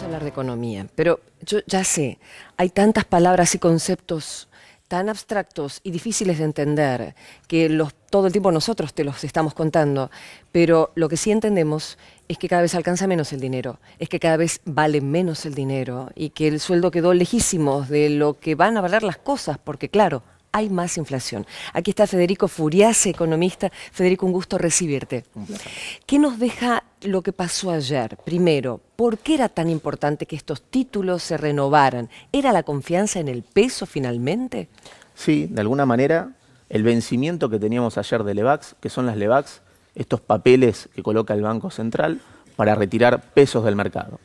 hablar de economía, pero yo ya sé, hay tantas palabras y conceptos tan abstractos y difíciles de entender que todo el tiempo nosotros te los estamos contando, pero lo que sí entendemos es que cada vez alcanza menos el dinero, es que cada vez vale menos el dinero y que el sueldo quedó lejísimos de lo que van a valer las cosas, porque claro, hay más inflación. Aquí está Federico Furiase, economista. Federico, un gusto recibirte. Un placer. ¿Qué nos deja lo que pasó ayer? Primero, ¿por qué era tan importante que estos títulos se renovaran? ¿Era la confianza en el peso finalmente? Sí, de alguna manera, el vencimiento que teníamos ayer de Lebacs, que son las Lebacs, estos papeles que coloca el Banco Central para retirar pesos del mercado.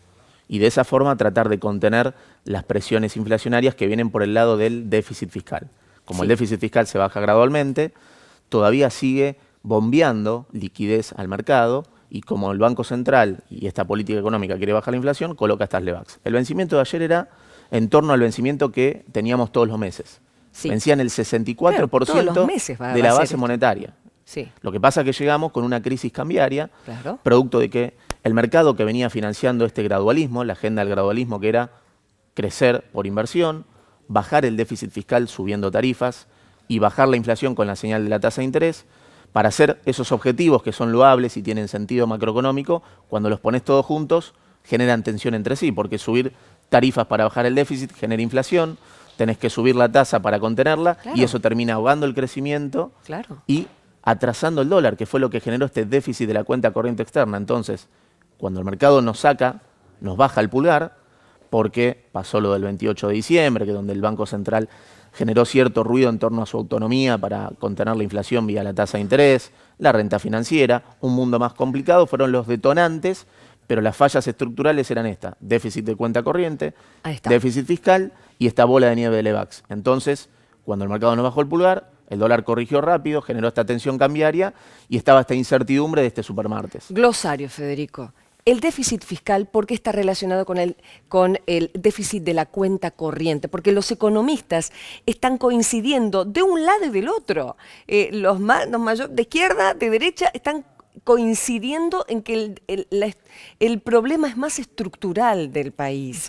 Y de esa forma tratar de contener las presiones inflacionarias que vienen por el lado del déficit fiscal. Como el déficit fiscal se baja gradualmente, todavía sigue bombeando liquidez al mercado y como el Banco Central y esta política económica quiere bajar la inflación, coloca estas Lebacs. El vencimiento de ayer era en torno al vencimiento que teníamos todos los meses. Sí. Vencían el 64% claro, de la base monetaria. Sí. Lo que pasa es que llegamos con una crisis cambiaria, producto de que el mercado que venía financiando este gradualismo, la agenda del gradualismo que era crecer por inversión, bajar el déficit fiscal subiendo tarifas y bajar la inflación con la señal de la tasa de interés, para hacer esos objetivos que son loables y tienen sentido macroeconómico, cuando los pones todos juntos, generan tensión entre sí, porque subir tarifas para bajar el déficit genera inflación, tenés que subir la tasa para contenerla y eso termina ahogando el crecimiento y atrasando el dólar, que fue lo que generó este déficit de la cuenta corriente externa. Entonces, cuando el mercado nos saca, nos baja el pulgar, porque pasó lo del 28 de diciembre, que donde el Banco Central generó cierto ruido en torno a su autonomía para contener la inflación vía la tasa de interés, la renta financiera, un mundo más complicado, fueron los detonantes, pero las fallas estructurales eran estas: déficit de cuenta corriente, déficit fiscal y esta bola de nieve de Lebacs. Entonces, cuando el mercado nos bajó el pulgar, el dólar corrigió rápido, generó esta tensión cambiaria y estaba esta incertidumbre de este supermartes. Glosario, Federico. El déficit fiscal, ¿por qué está relacionado con el déficit de la cuenta corriente? Porque los economistas están coincidiendo de un lado y del otro. Los mayores de izquierda, de derecha, están coincidiendo en que el problema es más estructural del país.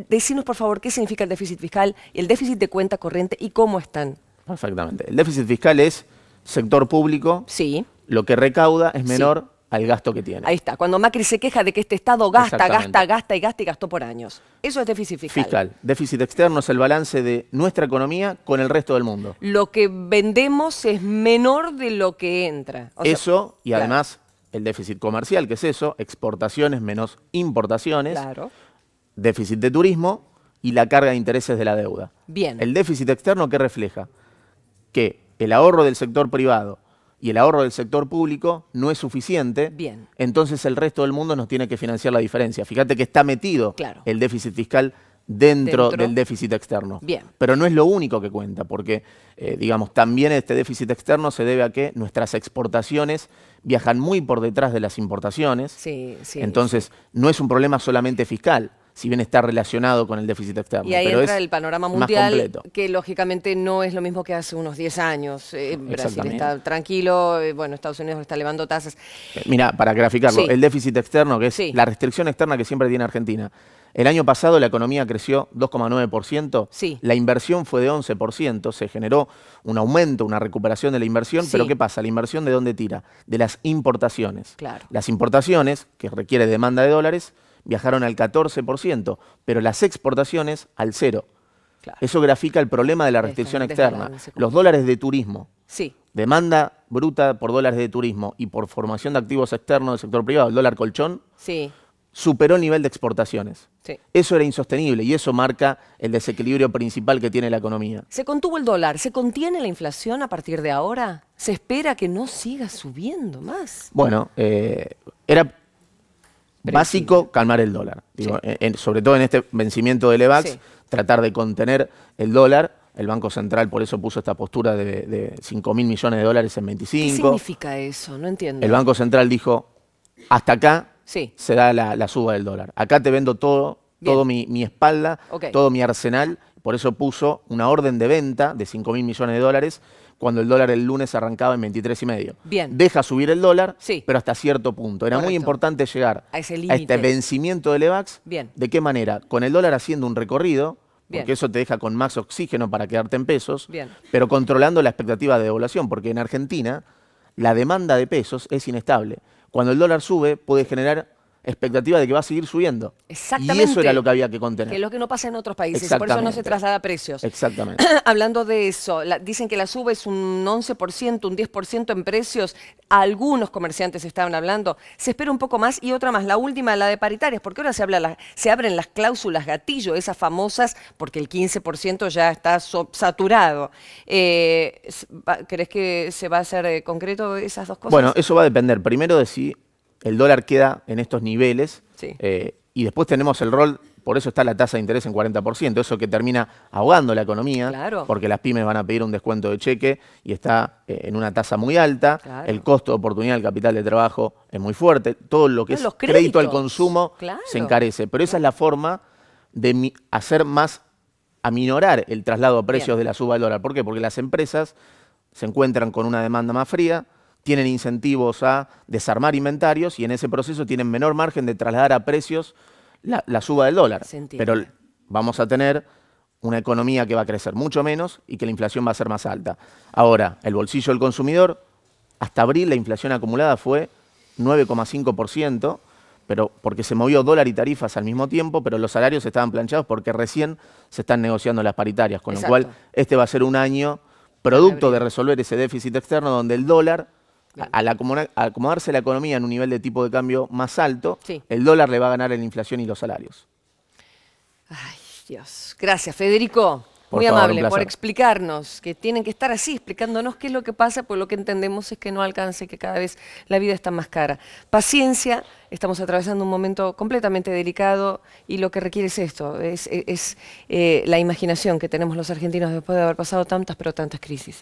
Decinos, por favor, qué significa el déficit fiscal, el déficit de cuenta corriente y cómo están. Perfectamente. El déficit fiscal es sector público. Sí. Lo que recauda es menor al gasto que tiene. Ahí está. Cuando Macri se queja de que este Estado gasta y gastó por años. Eso es déficit fiscal. Déficit externo es el balance de nuestra economía con el resto del mundo. Lo que vendemos es menor de lo que entra. Eso, y además el déficit comercial, que es eso, exportaciones menos importaciones, déficit de turismo y la carga de intereses de la deuda. Bien. El déficit externo, ¿qué refleja? Que el ahorro del sector privado y el ahorro del sector público no es suficiente, entonces el resto del mundo nos tiene que financiar la diferencia. Fíjate que está metido el déficit fiscal dentro del déficit externo. Pero no es lo único que cuenta, porque digamos, también este déficit externo se debe a que nuestras exportaciones viajan muy por detrás de las importaciones. Entonces, no es un problema solamente fiscal, si bien está relacionado con el déficit externo. Y ahí entra el panorama mundial, que lógicamente no es lo mismo que hace unos 10 años. Brasil está tranquilo, bueno, Estados Unidos está elevando tasas. Mira, para graficarlo, el déficit externo, que es la restricción externa que siempre tiene Argentina. El año pasado la economía creció 2,9%, la inversión fue de 11%, se generó un aumento, una recuperación de la inversión, pero ¿qué pasa? ¿La inversión de dónde tira? De las importaciones. Las importaciones, que requiere demanda de dólares, viajaron al 14%, pero las exportaciones al 0%. Eso grafica el problema de la restricción externa. Los dólares de turismo, demanda bruta por dólares de turismo y por formación de activos externos del sector privado, el dólar colchón, superó el nivel de exportaciones. Eso era insostenible y eso marca el desequilibrio principal que tiene la economía. ¿Se contuvo el dólar? ¿Se contiene la inflación a partir de ahora? ¿Se espera que no siga subiendo más? Bueno, era básico calmar el dólar. Digo, sobre todo en este vencimiento de Lebacs, tratar de contener el dólar. El Banco Central por eso puso esta postura de 5.000 millones de dólares en 25. ¿Qué significa eso? No entiendo. El Banco Central dijo, hasta acá se da la suba del dólar. Acá te vendo todo mi espalda, todo mi arsenal. Por eso puso una orden de venta de 5.000 millones de dólares cuando el dólar el lunes arrancaba en 23,5. Bien. Deja subir el dólar, sí, pero hasta cierto punto. Era muy importante llegar a este vencimiento del EVAX. Bien. ¿De qué manera? Con el dólar haciendo un recorrido, porque eso te deja con más oxígeno para quedarte en pesos, pero controlando la expectativa de devaluación, porque en Argentina la demanda de pesos es inestable. Cuando el dólar sube, puede generar expectativa de que va a seguir subiendo. Exactamente. Y eso era lo que había que contener. Que es lo que no pasa en otros países, por eso no se traslada a precios. Exactamente. Hablando de eso, dicen que la suba es un 11%, un 10% en precios. Algunos comerciantes estaban hablando. Se espera un poco más y otra más. La última, la de paritarias, porque ahora se abren las cláusulas gatillo, esas famosas, porque el 15% ya está saturado. ¿Crees que se va a hacer concreto esas dos cosas? Bueno, eso va a depender primero de si el dólar queda en estos niveles, y después tenemos el rol, por eso está la tasa de interés en 40%, eso que termina ahogando la economía, porque las pymes van a pedir un descuento de cheque y está en una tasa muy alta, el costo de oportunidad del capital de trabajo es muy fuerte, todo lo que es crédito al consumo se encarece, pero esa es la forma de hacer más, aminorar el traslado a precios de la suba del dólar. ¿Por qué? Porque las empresas se encuentran con una demanda más fría, tienen incentivos a desarmar inventarios y en ese proceso tienen menor margen de trasladar a precios la suba del dólar. Pero vamos a tener una economía que va a crecer mucho menos y que la inflación va a ser más alta. Ahora, el bolsillo del consumidor, hasta abril la inflación acumulada fue 9,5%, pero porque se movió dólar y tarifas al mismo tiempo, pero los salarios estaban planchados porque recién se están negociando las paritarias, con lo cual este va a ser un año producto de resolver ese déficit externo donde el dólar, al acomodarse la economía en un nivel de tipo de cambio más alto, el dólar le va a ganar en la inflación y los salarios. Ay, Dios. Gracias, Federico. Muy amable por explicarnos, que tienen que estar así, explicándonos qué es lo que pasa, pues lo que entendemos es que no alcance, que cada vez la vida está más cara. Paciencia, estamos atravesando un momento completamente delicado y lo que requiere es esto, es la imaginación que tenemos los argentinos después de haber pasado tantas, pero tantas crisis.